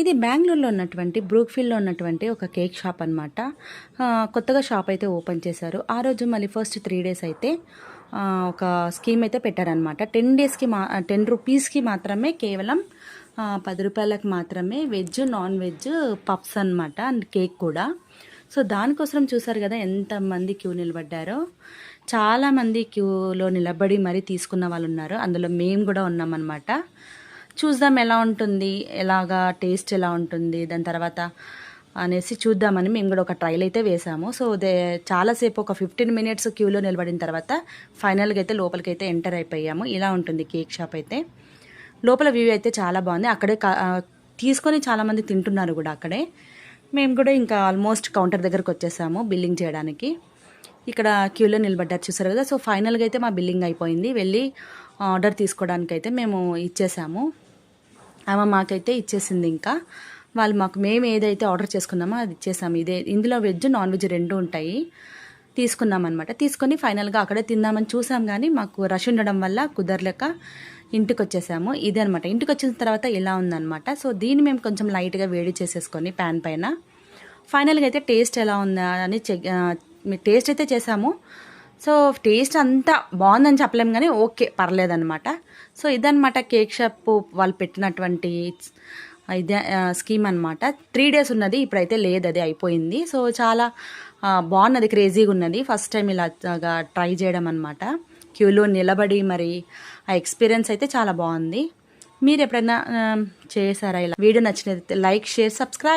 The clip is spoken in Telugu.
ఇది బెంగళూరులో ఉన్నటువంటి బ్రూక్ఫీల్డ్లో ఉన్నటువంటి ఒక కేక్ షాప్ అనమాట. కొత్తగా షాప్ అయితే ఓపెన్ చేశారు. ఆ రోజు మళ్ళీ ఫస్ట్ 3 డేస్ అయితే ఒక స్కీమ్ అయితే పెట్టారనమాట. 10 డేస్కి 10 రూపీస్కి మాత్రమే కేవలం 10 రూపాయలకు మాత్రమే వెజ్ నాన్ వెజ్ పఫ్స్ అనమాట అండ్ కేక్ కూడా. సో దానికోసం చూసారు కదా ఎంతమంది క్యూ నిలబడ్డారో. చాలామంది క్యూలో నిలబడి మరీ తీసుకున్న వాళ్ళు ఉన్నారు. అందులో మేము కూడా ఉన్నామన్నమాట. చూద్దాం ఎలా ఉంటుంది, ఎలాగా టేస్ట్ ఎలా ఉంటుంది, దాని తర్వాత అనేసి చూద్దామని మేము కూడా ఒక ట్రైల్ అయితే వేసాము. సో చాలాసేపు ఒక 15 మినిట్స్ క్యూలో నిలబడిన తర్వాత ఫైనల్గా అయితే లోపలికి అయితే ఎంటర్ అయిపోయాము. ఇలా ఉంటుంది కేక్ షాప్ అయితే. లోపల వ్యూ అయితే చాలా బాగుంది. అక్కడే తీసుకొని చాలామంది తింటున్నారు కూడా అక్కడే. మేము కూడా ఇంకా ఆల్మోస్ట్ కౌంటర్ దగ్గరకు వచ్చేసాము బిల్లింగ్ చేయడానికి. ఇక్కడ క్యూలో నిలబడ్డారు చూసారు కదా. సో ఫైనల్గా అయితే మా బిల్లింగ్ అయిపోయింది. వెళ్ళి ఆర్డర్ తీసుకోవడానికైతే మేము ఇచ్చేసాము. ఆమె మాకైతే ఇచ్చేసింది. ఇంకా వాళ్ళు మేము ఏదైతే ఆర్డర్ చేసుకున్నామో అది ఇచ్చేసాము. ఇందులో వెజ్ నాన్ వెజ్ 2 ఉంటాయి. తీసుకున్నాం అనమాట. తీసుకొని ఫైనల్గా అక్కడే తిందామని చూసాం, కానీ మాకు రష్ ఉండడం వల్ల కుదరలేక ఇంటికి వచ్చేసాము. ఇదే అనమాట. ఇంటికి వచ్చిన తర్వాత ఇలా ఉందన్నమాట. సో దీన్ని మేము కొంచెం లైట్గా వేడి చేసేసుకొని ప్యాన్ పైన ఫైనల్గా అయితే టేస్ట్ ఎలా ఉందా అని టేస్ట్ అయితే చేసాము. సో టేస్ట్ అంతా బాగుందని చెప్పలేము, కానీ ఓకే పర్లేదన్నమాట. సో ఇదనమాట కేక్ షాప్ వాళ్ళు పెట్టినటువంటి ఇదే స్కీమ్ అనమాట. 3 డేస్ ఉన్నది, ఇప్పుడైతే లేదు, అది అయిపోయింది. సో చాలా బాగున్నది, క్రేజీగా ఉన్నది. ఫస్ట్ టైం ఇలాగా ట్రై చేయడం అనమాట. క్యూలో నిలబడి మరి ఆ ఎక్స్పీరియన్స్ అయితే చాలా బాగుంది. మీరు ఎప్పుడైనా చేశారా ఇలా? వీడియో నచ్చినట్లయితే లైక్, షేర్, సబ్స్క్రైబ్.